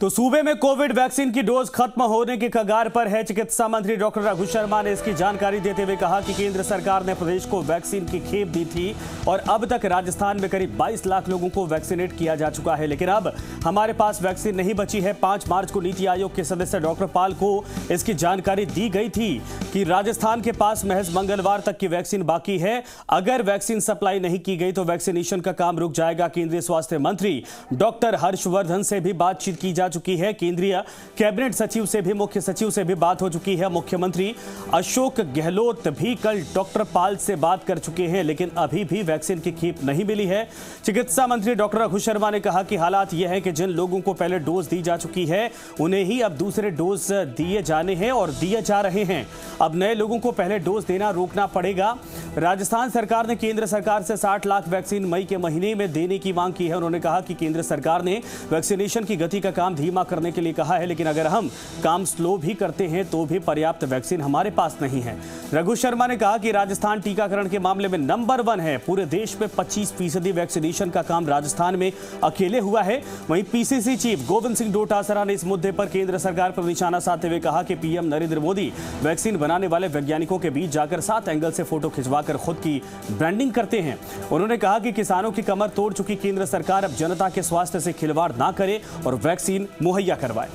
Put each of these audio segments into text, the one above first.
तो सूबे में कोविड वैक्सीन की डोज खत्म होने के कगार पर है। चिकित्सा मंत्री डॉक्टर रघु शर्मा ने इसकी जानकारी देते हुए कहा कि केंद्र सरकार ने प्रदेश को वैक्सीन की खेप दी थी और अब तक राजस्थान में करीब 22 लाख लोगों को वैक्सीनेट किया जा चुका है, लेकिन अब हमारे पास वैक्सीन नहीं बची है। 5 मार्च को नीति आयोग के सदस्य डॉक्टर पाल को इसकी जानकारी दी गई थी कि राजस्थान के पास महज मंगलवार तक की वैक्सीन बाकी है। अगर वैक्सीन सप्लाई नहीं की गई तो वैक्सीनेशन का काम रुक जाएगा। केंद्रीय स्वास्थ्य मंत्री डॉक्टर हर्षवर्धन से भी बातचीत की जा चुकी है। केंद्रीय कैबिनेट सचिव से भी, मुख्य सचिव से भी बात हो चुकी है। मुख्यमंत्री अशोक गहलोत भी कल डॉक्टर पाल से बात कर चुके हैं, लेकिन अभी भी वैक्सीन की खेप नहीं मिली है। चिकित्सा मंत्री डॉक्टर रघु शर्मा ने कहा कि हालात यह है कि जिन लोगों को पहले डोज दी जा चुकी है उन्हें ही अब दूसरे डोज दिए जाने हैं और दिए जा रहे हैं। अब नए लोगों को पहले डोज देना रोकना पड़ेगा। राजस्थान सरकार ने केंद्र सरकार से 60 लाख वैक्सीन मई के महीने में देने की मांग की है। उन्होंने कहा कि केंद्र सरकार ने वैक्सीनेशन की गति का काम धीमा करने के लिए कहा है, लेकिन अगर हम काम स्लो भी करते हैं तो भी पर्याप्त वैक्सीन हमारे पास नहीं है। रघु शर्मा ने कहा कि राजस्थान टीकाकरण के मामले में नंबर 1 है। पूरे देश में 25% वैक्सीनेशन का काम राजस्थान में अकेले हुआ है। वहीं पीसीसी चीफ गोविंद सिंह डोटासरा ने इस मुद्दे पर केंद्र सरकार पर निशाना साधते हुए कहा कि पीएम नरेंद्र मोदी वैक्सीन बनाने वाले वैज्ञानिकों के बीच जाकर 7 एंगल से फोटो खिंचवाकर खुद की ब्रांडिंग करते हैं। उन्होंने कहा कि किसानों की कमर तोड़ चुकी केंद्र सरकार अब जनता के स्वास्थ्य से खिलवाड़ ना करे और वैक्सीन मुहैया करवाए।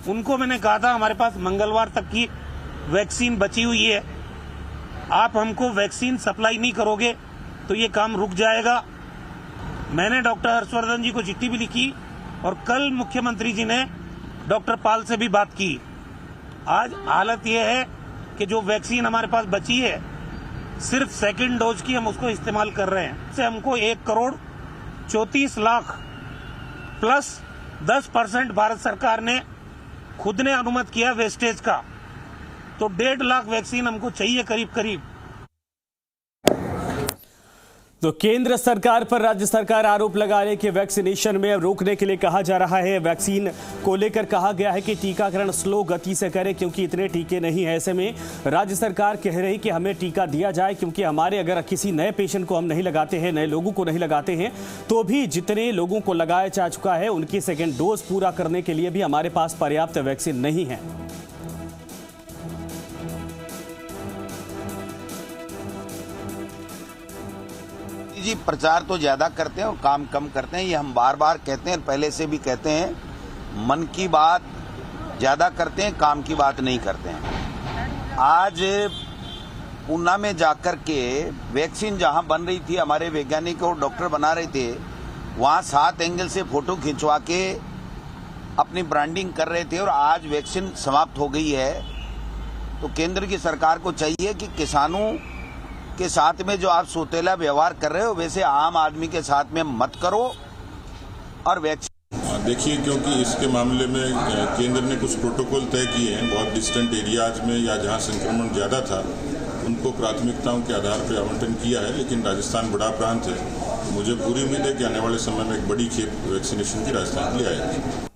उनको मैंने कहा था हमारे पास मंगलवार तक की वैक्सीन बची हुई है, आप हमको वैक्सीन सप्लाई नहीं करोगे तो ये काम रुक जाएगा। मैंने डॉक्टर हर्षवर्धन जी को चिट्ठी भी लिखी और कल मुख्यमंत्री जी ने डॉक्टर पाल से भी बात की। आज हालत ये है कि जो वैक्सीन हमारे पास बची है सिर्फ सेकंड डोज की हम उसको इस्तेमाल कर रहे हैं। से हमको 1,34 लाख प्लस 10% भारत सरकार ने खुद ने अनुमति किया वेस्टेज का, तो 1.5 लाख वैक्सीन हमको चाहिए करीब करीब। तो केंद्र सरकार पर राज्य सरकार आरोप लगा रही है कि वैक्सीनेशन में रोकने के लिए कहा जा रहा है। वैक्सीन को लेकर कहा गया है कि टीकाकरण स्लो गति से करें क्योंकि इतने टीके नहीं है। ऐसे में राज्य सरकार कह रही कि हमें टीका दिया जाए क्योंकि हमारे अगर किसी नए पेशेंट को हम नहीं लगाते हैं, नए लोगों को नहीं लगाते हैं, तो भी जितने लोगों को लगाया जा चुका है उनकी सेकेंड डोज पूरा करने के लिए भी हमारे पास पर्याप्त वैक्सीन नहीं है। जी प्रचार तो ज्यादा करते हैं और काम कम करते हैं, ये हम बार बार कहते हैं, पहले से भी कहते हैं। मन की बात ज्यादा करते हैं, काम की बात नहीं करते हैं। आज पूना में जाकर के वैक्सीन जहां बन रही थी, हमारे वैज्ञानिक और डॉक्टर बना रहे थे, वहां 7 एंगल से फोटो खिंचवा के अपनी ब्रांडिंग कर रहे थे और आज वैक्सीन समाप्त हो गई है। तो केंद्र की सरकार को चाहिए कि किसानों के साथ में जो आप सौतेला व्यवहार कर रहे हो वैसे आम आदमी के साथ में मत करो और वैक्सीन देखिए, क्योंकि इसके मामले में केंद्र ने कुछ प्रोटोकॉल तय किए हैं। बहुत डिस्टेंट एरियाज में या जहां संक्रमण ज्यादा था उनको प्राथमिकताओं के आधार पर आवंटन किया है, लेकिन राजस्थान बड़ा प्रांत है। मुझे पूरी उम्मीद है कि आने वाले समय में एक बड़ी खेप वैक्सीनेशन की राजस्थान के लिए आएगी।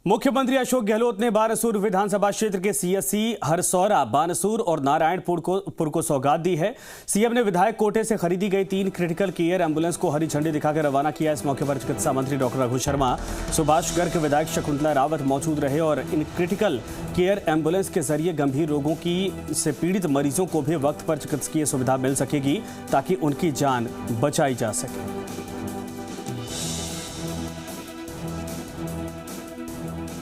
मुख्यमंत्री अशोक गहलोत ने बानसूर विधानसभा क्षेत्र के सीएससी हरसौरा, बानसूर और नारायणपुर को सौगात दी है। सीएम ने विधायक कोटे से खरीदी गई 3 क्रिटिकल केयर एम्बुलेंस को हरी झंडी दिखाकर रवाना किया। इस मौके पर चिकित्सा मंत्री डॉक्टर रघु शर्मा, सुभाष गर्ग, विधायक शकुंतला रावत मौजूद रहे और इन क्रिटिकल केयर एम्बुलेंस के जरिए गंभीर रोगों से पीड़ित मरीजों को भी वक्त पर चिकित्सकीय सुविधा मिल सकेगी ताकि उनकी जान बचाई जा सके।